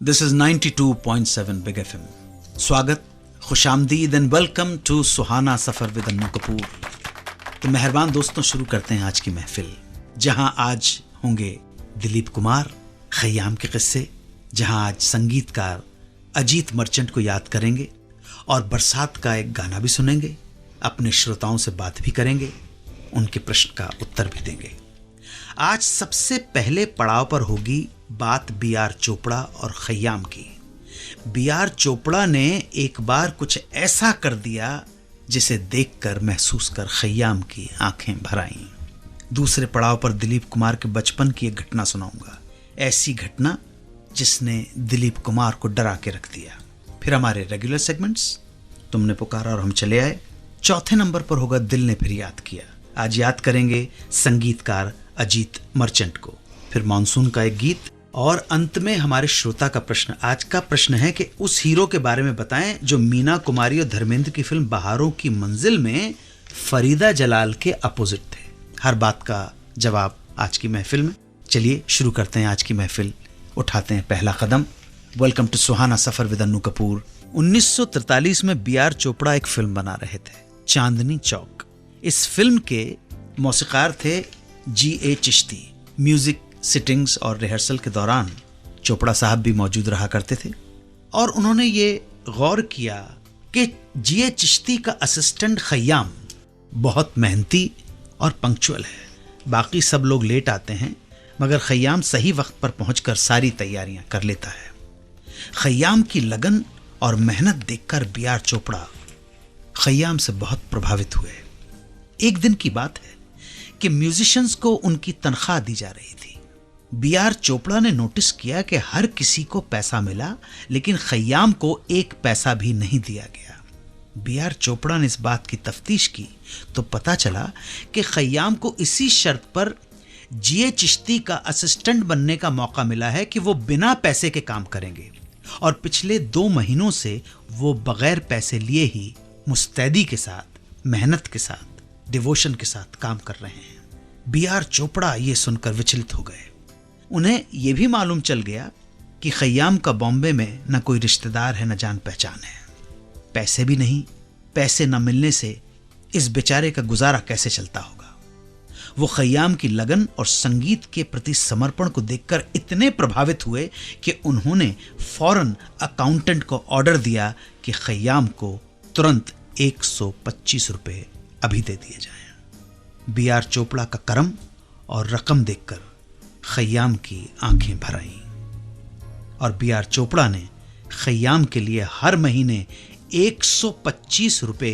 This is 92.7 Big FM. स्वागत, खुशामदीद and welcome to Suhana Safar with Annu Kapoor. तो मेहरबान दोस्तों, शुरू करते हैं आज की महफिल, जहां आज होंगे दिलीप कुमार, खयाम के किस्से, जहां आज संगीतकार अजीत मर्चेंट को याद करेंगे और बरसात का एक गाना भी सुनेंगे, अपने श्रोताओं से बात भी करेंगे, उनके प्रश्न का उत्तर भी देंगे। आज सबसे पहले पड़ाव पर होगी बात बी.आर. चोपड़ा और खयाम की। बी.आर. चोपड़ा ने एक बार कुछ ऐसा कर दिया जिसे देखकर महसूस कर खयाम की आंखें भर आईं। दूसरे पड़ाव पर दिलीप कुमार के बचपन की एक घटना सुनाऊंगा, ऐसी घटना जिसने दिलीप कुमार को डरा के रख दिया। फिर हमारे रेगुलर सेगमेंट्स, तुमने पुकारा और हम चले आए। चौथे नंबर पर होगा दिल ने फिर याद किया। आज याद करेंगे संगीतकार अजीत मर्चेंट को। फिर मानसून का एक गीत और अंत में हमारे श्रोता का प्रश्न। आज का प्रश्न है कि उस हीरो के बारे में बताएं जो मीना कुमारी और धर्मेंद्र की फिल्म बहारों की मंजिल में फरीदा जलाल के अपोजिट थे। हर बात का जवाब आज की महफिल में। चलिए शुरू करते हैं आज की महफिल, उठाते हैं पहला कदम। Welcome to Suhana Safar with Annu Kapoor. 1943 में बी.आर. चोपड़ा एक फिल्म बना रहे थे, चांदनी चौक। इस फिल्म के मौसीकार थे G.A. चिश्ती। म्यूजिक सिटिंग्स और रिहर्सल के दौरान चोपड़ा साहब भी मौजूद रहा करते थे और उन्होंने ये गौर किया कि G.A. चिश्ती का असिस्टेंट खयाम बहुत मेहनती और पंक्चुअल है। बाकी सब लोग लेट आते हैं मगर खयाम सही वक्त पर पहुंचकर सारी तैयारियां कर लेता है। खयाम की लगन और मेहनत देखकर बी.आर. चोपड़ा खयाम से बहुत प्रभावित हुए। एक दिन की बात है कि म्यूजिशियंस को उनकी तनख्वाह दी जा रही थी। बी.आर. चोपड़ा ने नोटिस किया कि हर किसी को पैसा मिला लेकिन खयाम को एक पैसा भी नहीं दिया गया। बी.आर. चोपड़ा ने इस बात की तफ्तीश की तो पता चला कि खयाम को इसी शर्त पर G.A. चिश्ती का असिस्टेंट बनने का मौका मिला है कि वो बिना पैसे के काम करेंगे और पिछले 2 महीनों से वो बगैर पैसे लिए ही मुस्तैदी के साथ, मेहनत के साथ, डिवोशन के साथ काम कर रहे हैं। बी.आर. चोपड़ा ये सुनकर विचलित हो गए। उन्हें यह भी मालूम चल गया कि खयाम का बॉम्बे में न कोई रिश्तेदार है न जान पहचान है, पैसे भी नहीं। पैसे न मिलने से इस बेचारे का गुजारा कैसे चलता होगा। वो खयाम की लगन और संगीत के प्रति समर्पण को देखकर इतने प्रभावित हुए कि उन्होंने फौरन अकाउंटेंट को ऑर्डर दिया कि खयाम को तुरंत 125 रुपए अभी दे दिए जाएं। बी.आर. चोपड़ा का करम और रकम देखकर खयाम की आंखें भर आईं और बी.आर. चोपड़ा ने खयाम के लिए हर महीने 125 रुपए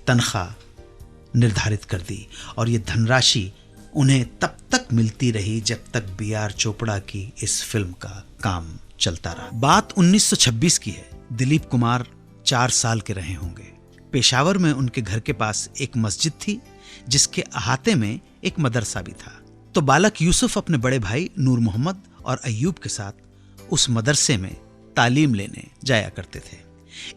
तनख्वाह निर्धारित कर दी और ये धनराशि उन्हें तब तक मिलती रही जब तक बी.आर. चोपड़ा की इस फिल्म का काम चलता रहा। बात 1926 की है। दिलीप कुमार 4 साल के रहे होंगे। पेशावर में उनके घर के पास एक मस्जिद थी जिसके अहाते में एक मदरसा भी था। तो बालक यूसुफ अपने बड़े भाई नूर मोहम्मद और अय्यूब के साथ उस मदरसे में तालीम लेने जाया करते थे।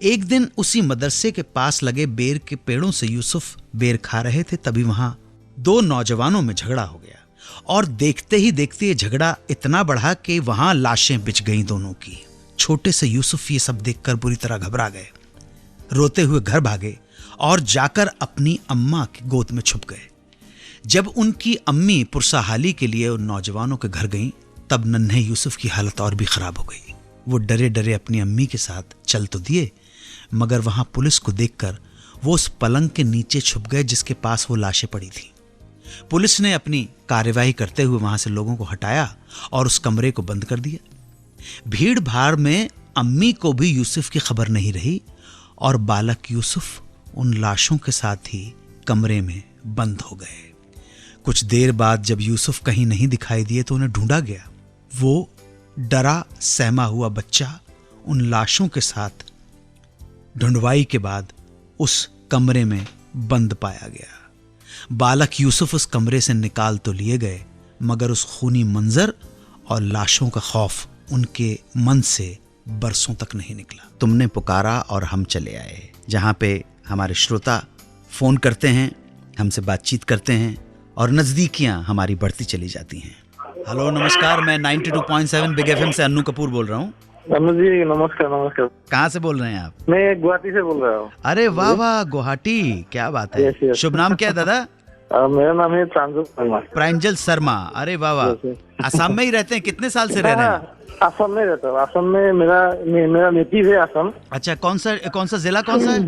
एक दिन उसी मदरसे के पास लगे बेर के पेड़ों से यूसुफ बेर खा रहे थे, तभी वहां 2 नौजवानों में झगड़ा हो गया और देखते ही देखते ये झगड़ा इतना बढ़ा कि वहां लाशें बिछ गईं दोनों की। छोटे से यूसुफ ये सब देखकर बुरी तरह घबरा गए, रोते हुए घर भागे और जाकर अपनी अम्मा की गोद में छुप गए। जब उनकी अम्मी पुरसाहाली के लिए उन नौजवानों के घर गईं, तब नन्हे यूसुफ की हालत और भी खराब हो गई। वो डरे डरे अपनी अम्मी के साथ चल तो दिए मगर वहां पुलिस को देखकर वो उस पलंग के नीचे छुप गए जिसके पास वो लाशें पड़ी थी। पुलिस ने अपनी कार्यवाही करते हुए वहां से लोगों को हटाया और उस कमरे को बंद कर दिया। भीड़ भाड़ में अम्मी को भी यूसुफ की खबर नहीं रही और बालक यूसुफ उन लाशों के साथ ही कमरे में बंद हो गए। कुछ देर बाद जब यूसुफ कहीं नहीं दिखाई दिए तो उन्हें ढूंढा गया। वो डरा सहमा हुआ बच्चा उन लाशों के साथ ढूंढवाई के बाद उस कमरे में बंद पाया गया। बालक यूसुफ उस कमरे से निकाल तो लिए गए मगर उस खूनी मंजर और लाशों का खौफ उनके मन से बरसों तक नहीं निकला। तुमने पुकारा और हम चले आए, जहां पे हमारे श्रोता फोन करते हैं, हमसे बातचीत करते हैं और नजदीकियां हमारी बढ़ती चली जाती हैं। हेलो नमस्कार, मैं 92.7 बिग एफएम से अन्नू कपूर बोल रहा हूं। अनुज जी नमस्कार। नमस्कार। कहाँ से बोल रहे हैं आप? मैं गुवाहाटी से बोल रहा हूँ। अरे वाह वाह, गुवाहाटी, क्या बात है। Yes, yes. शुभ नाम क्या है दादा? मेरा नाम है प्रांजल शर्मा। प्रांजल शर्मा, अरे वाह वाह। Yes, yes. असम में ही रहते हैं? कितने साल से रह रहे हैं? असम में रहता हूँ। असम में मेरा नेटिव है असम। अच्छा, कौन सा जिला कौन सा है?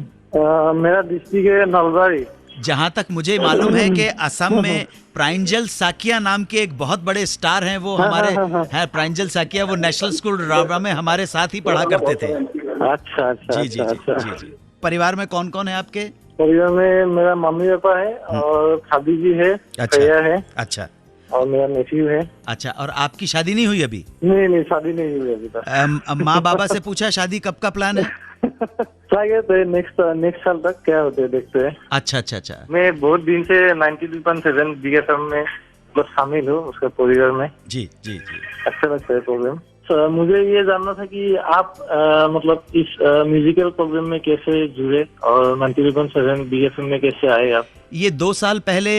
मेरा डिस्ट्रिक्ट है नलबारी। जहाँ तक मुझे मालूम है कि असम में प्रांजल साकिया नाम के एक बहुत बड़े स्टार हैं, वो हमारे हैं प्रांजल साकिया, वो नेशनल स्कूल रावरा में हमारे साथ ही पढ़ा करते थे। अच्छा अच्छा। जी जी जी जी जी। परिवार में कौन कौन है आपके? परिवार में मेरा मम्मी पापा है और खादी जी है, भैया है। अच्छा। और मेरा नेफ्यू है। अच्छा, और आपकी शादी नहीं हुई अभी? नहीं, शादी नहीं हुई अभी तक। माँ बाबा से पूछा शादी कब का प्लान है? नेक्स्ट साल तक क्या होते हैं देखते हैं। अच्छा अच्छा अच्छा। मैं बहुत दिन से 92.7 बिग एफएम में बस शामिल हूँ, उसके परिवार में। जी जी जी। अच्छा लगता है प्रोग्राम। मुझे ये जानना था कि आप मतलब इस म्यूजिकल प्रोग्राम में कैसे जुड़े और 92.7 बिग एफएम में कैसे आए आप? ये 2 साल पहले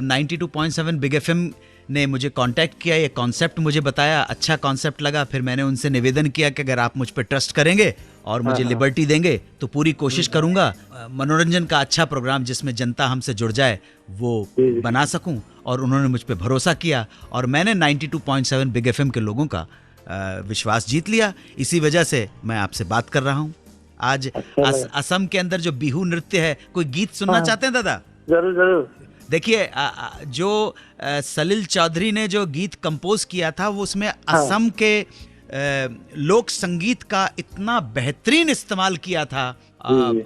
92.7 बिग एफएम ने मुझे कांटेक्ट किया, ये कॉन्सेप्ट मुझे बताया, अच्छा कॉन्सेप्ट लगा। फिर मैंने उनसे निवेदन किया कि अगर आप मुझ पर ट्रस्ट करेंगे और मुझे लिबर्टी देंगे तो पूरी कोशिश करूंगा मनोरंजन का अच्छा प्रोग्राम जिसमें जनता हमसे जुड़ जाए वो बना सकूं। और उन्होंने मुझ पर भरोसा किया और मैंने 92.7 बिग एफएम के लोगों का विश्वास जीत लिया। इसी वजह से मैं आपसे बात कर रहा हूँ आज। असम के अंदर जो बिहू नृत्य है, कोई गीत सुनना चाहते हैं दादा? जरूर जरूर। देखिए, जो सलील चौधरी ने जो गीत कंपोज किया था वो उसमें असम के लोक संगीत का इतना बेहतरीन इस्तेमाल किया था।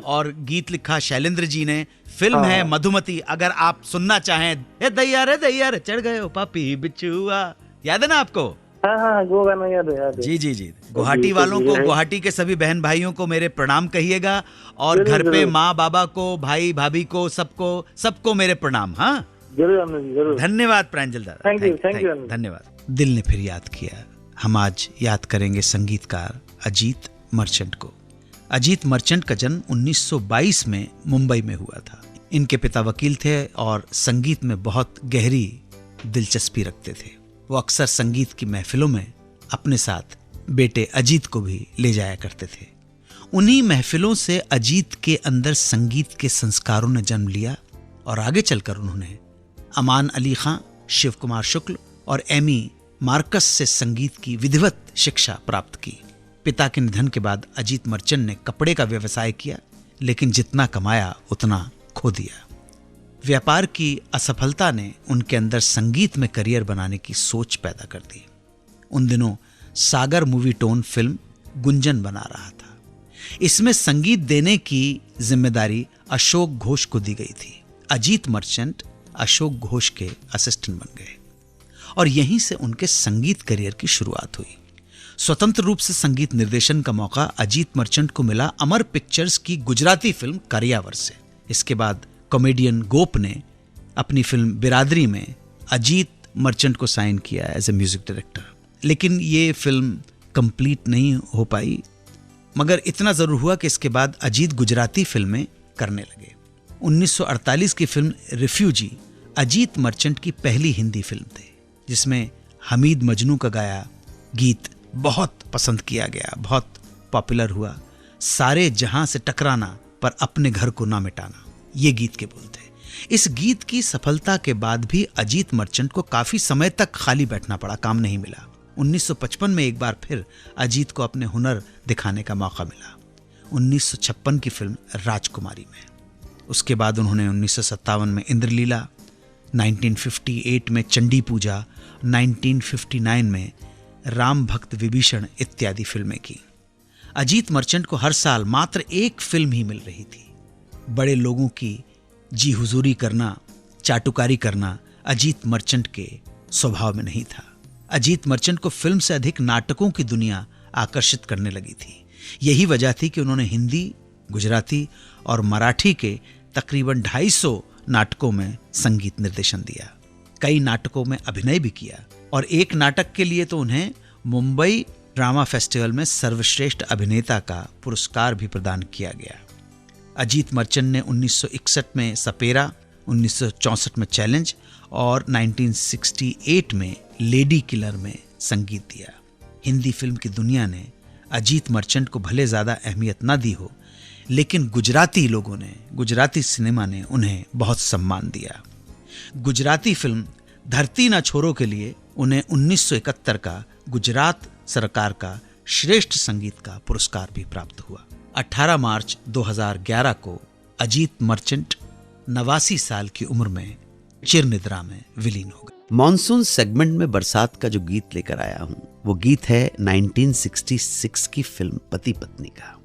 और गीत लिखा शैलेंद्र जी ने। फिल्म है मधुमती, अगर आप सुनना चाहें। ए दैया रे चढ़ गए हो पापी बिच्छुआ, याद है ना आपको? हाँ, वो गाना याद है। जी जी जी। गुवाहाटी वालों को, गुवाहाटी के सभी बहन भाइयों को मेरे प्रणाम कहिएगा और घर पे माँ बाबा को, भाई भाभी को, सबको मेरे प्रणाम। हाँ जरूर। धन्यवाद प्रांजल दादा, थैंक यू। धन्यवाद। दिल ने फिर याद किया। हम आज याद करेंगे संगीतकार अजीत मर्चेंट को। अजीत मर्चेंट का जन्म 1922 में मुंबई में हुआ था। इनके पिता वकील थे और संगीत में बहुत गहरी दिलचस्पी रखते थे। वो अक्सर संगीत की महफिलों में अपने साथ बेटे अजीत को भी ले जाया करते थे। उन्हीं महफिलों से अजीत के अंदर संगीत के संस्कारों ने जन्म लिया और आगे चलकर उन्होंने अमान अली खां, शिव कुमार शुक्ल और एमी मार्कस से संगीत की विधिवत शिक्षा प्राप्त की। पिता के निधन के बाद अजीत मर्चेंट ने कपड़े का व्यवसाय किया, लेकिन जितना कमाया उतना खो दिया। व्यापार की असफलता ने उनके अंदर संगीत में करियर बनाने की सोच पैदा कर दी। उन दिनों सागर मूवी टोन फिल्म गुंजन बना रहा था। इसमें संगीत देने की जिम्मेदारी अशोक घोष को दी गई थी। अजीत मर्चेंट अशोक घोष के असिस्टेंट बन गए और यहीं से उनके संगीत करियर की शुरुआत हुई। स्वतंत्र रूप से संगीत निर्देशन का मौका अजीत मर्चेंट को मिला अमर पिक्चर्स की गुजराती फिल्म करियावर से। इसके बाद कॉमेडियन गोप ने अपनी फिल्म बिरादरी में अजीत मर्चेंट को साइन किया एज ए म्यूजिक डायरेक्टर, लेकिन ये फिल्म कंप्लीट नहीं हो पाई। मगर इतना जरूर हुआ कि इसके बाद अजीत गुजराती फिल्में करने लगे। 1948 की फिल्म रिफ्यूजी अजीत मर्चेंट की पहली हिंदी फिल्म थी, जिसमें हमीद मजनू का गाया गीत बहुत पसंद किया गया, बहुत पॉपुलर हुआ। सारे जहां से टकराना पर अपने घर को ना मिटाना, ये गीत के बोल थे। इस गीत की सफलता के बाद भी अजीत मर्चेंट को काफी समय तक खाली बैठना पड़ा, काम नहीं मिला। 1955 में एक बार फिर अजीत को अपने हुनर दिखाने का मौका मिला, 1956 की फिल्म राजकुमारी में। उसके बाद उन्होंने 1957 में इंद्रलीला, 1958 में चंडी पूजा, 1959 में राम भक्त विभीषण इत्यादि फिल्में की। अजीत मर्चेंट को हर साल मात्र एक फिल्म ही मिल रही थी। बड़े लोगों की जी हुजूरी करना, चाटुकारी करना अजीत मर्चेंट के स्वभाव में नहीं था। अजीत मर्चेंट को फिल्म से अधिक नाटकों की दुनिया आकर्षित करने लगी थी। यही वजह थी कि उन्होंने हिंदी, गुजराती और मराठी के तकरीबन 250 नाटकों में संगीत निर्देशन दिया। कई नाटकों में अभिनय भी किया और एक नाटक के लिए तो उन्हें मुंबई ड्रामा फेस्टिवल में सर्वश्रेष्ठ अभिनेता का पुरस्कार भी प्रदान किया गया। अजीत मर्चेंट ने 1961 में सपेरा, 1964 में चैलेंज और 1968 में लेडी किलर में संगीत दिया। हिंदी फिल्म की दुनिया ने अजीत मर्चेंट को भले ज़्यादा अहमियत ना दी हो, लेकिन गुजराती लोगों ने, गुजराती सिनेमा ने उन्हें बहुत सम्मान दिया। गुजराती फिल्म धरती ना छोरो के लिए उन्हें 1971 का गुजरात सरकार का श्रेष्ठ संगीत का पुरस्कार भी प्राप्त हुआ। 18 मार्च 2011 को अजीत मर्चेंट 89 साल की उम्र में चिर निद्रा में विलीन हो गए। मॉनसून सेगमेंट में बरसात का जो गीत लेकर आया हूं वो गीत है 1966 की फिल्म पति पत्नी का,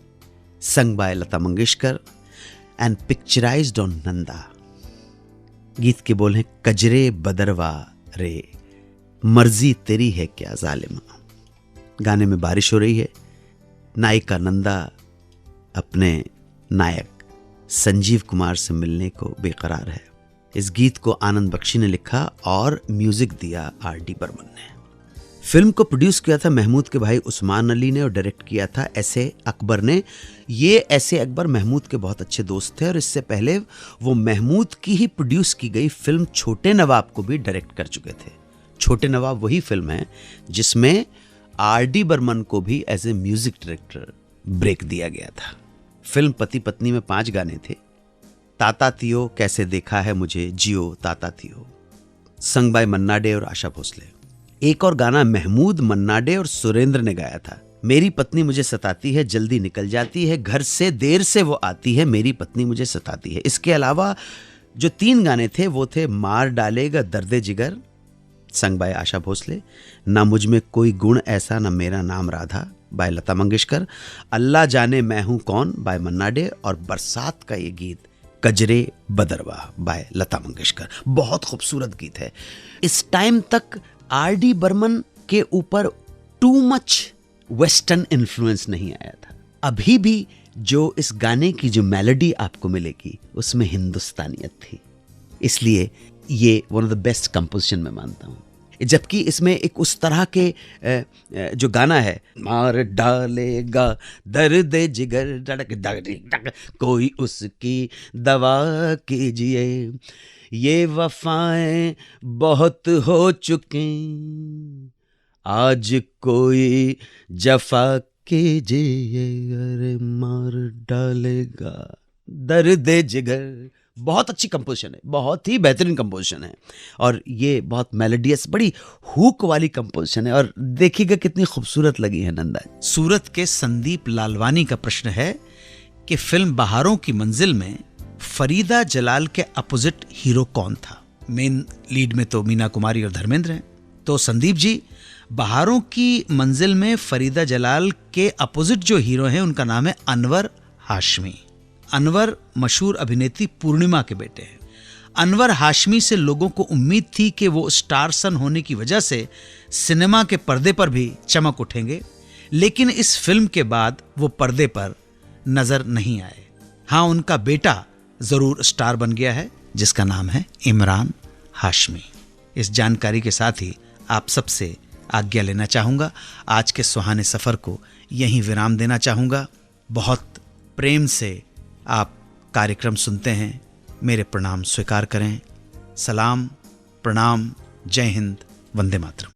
sung by Lata Mangeshkar and picturised on Nanda. गीत के बोल हैं, कजरे बदरवा रे मर्जी तेरी है क्या जालिमा। गाने में बारिश हो रही है, नायिका नंदा अपने नायक संजीव कुमार से मिलने को बेकरार है। इस गीत को आनंद बख्शी ने लिखा और म्यूजिक दिया आर.डी. बर्मन ने। फिल्म को प्रोड्यूस किया था महमूद के भाई उस्मान अली ने और डायरेक्ट किया था एस.ए. अकबर ने। ये एस.ए. अकबर महमूद के बहुत अच्छे दोस्त थे और इससे पहले वो महमूद की ही प्रोड्यूस की गई फिल्म छोटे नवाब को भी डायरेक्ट कर चुके थे। छोटे नवाब वही फिल्म है जिसमें आर.डी. बर्मन को भी as a music director break दिया गया था। फिल्म पति पत्नी में 5 गाने थे। ताता तियो कैसे देखा है मुझे, जियो ताता तियो, संग बाय मन्ना डे और आशा भोसले। एक और गाना महमूद, मन्ना डे और सुरेंद्र ने गाया था, मेरी पत्नी मुझे सताती है, जल्दी निकल जाती है, घर से देर से वो आती है, मेरी पत्नी मुझे सताती है। इसके अलावा जो 3 गाने थे वो थे मार डालेगा दर्दे जिगर, संग बाय आशा भोसले, ना मुझ में कोई गुण ऐसा ना मेरा नाम राधा बाय लता मंगेशकर, अल्लाह जाने मैं हूं कौन बाय मन्ना डे और बरसात का ये गीत कजरे बदरवा बाय लता मंगेशकर। बहुत खूबसूरत गीत है। इस टाइम तक आर.डी. बर्मन के ऊपर टू मच वेस्टर्न इन्फ्लुएंस नहीं आया था। अभी भी जो इस गाने की जो मेलोडी आपको मिलेगी उसमें हिंदुस्तानियत थी, इसलिए ये one of the best composition मैं मानता हूँ। जबकि इसमें एक उस तरह के जो गाना है, मार डालेगा दर्द जिगर धड़क धड़क कोई उसकी दवा कीजिए, ये वफाएं बहुत हो चुकी, आज कोई जफा कीजिए, अरे मार डालेगा दर्द जिगर। बहुत अच्छी कंपोजिशन है, बहुत ही बेहतरीन कंपोजिशन है और ये बहुत मेलोडियस, बड़ी हुक वाली कंपोजिशन है और देखिएगा कितनी खूबसूरत लगी है नंदा। सूरत के संदीप लालवानी का प्रश्न है कि फिल्म बहारों की मंजिल में फरीदा जलाल के अपोजिट हीरो कौन था? मेन लीड में तो मीना कुमारी और धर्मेंद्र हैं। तो संदीप जी, बहारों की मंजिल में फरीदा जलाल के अपोजिट जो हीरो हैं उनका नाम है अनवर हाशमी। अनवर मशहूर अभिनेत्री पूर्णिमा के बेटे हैं। अनवर हाशमी से लोगों को उम्मीद थी कि वो स्टार सन होने की वजह से सिनेमा के पर्दे पर भी चमक उठेंगे, लेकिन इस फिल्म के बाद वो पर्दे पर नजर नहीं आए। हाँ, उनका बेटा जरूर स्टार बन गया है जिसका नाम है इमरान हाशमी। इस जानकारी के साथ ही आप सबसे आज्ञा लेना चाहूंगा। आज के सुहाने सफर को यहीं विराम देना चाहूंगा। बहुत प्रेम से आप कार्यक्रम सुनते हैं, मेरे प्रणाम स्वीकार करें। सलाम, प्रणाम, जय हिंद, वंदे मातरम।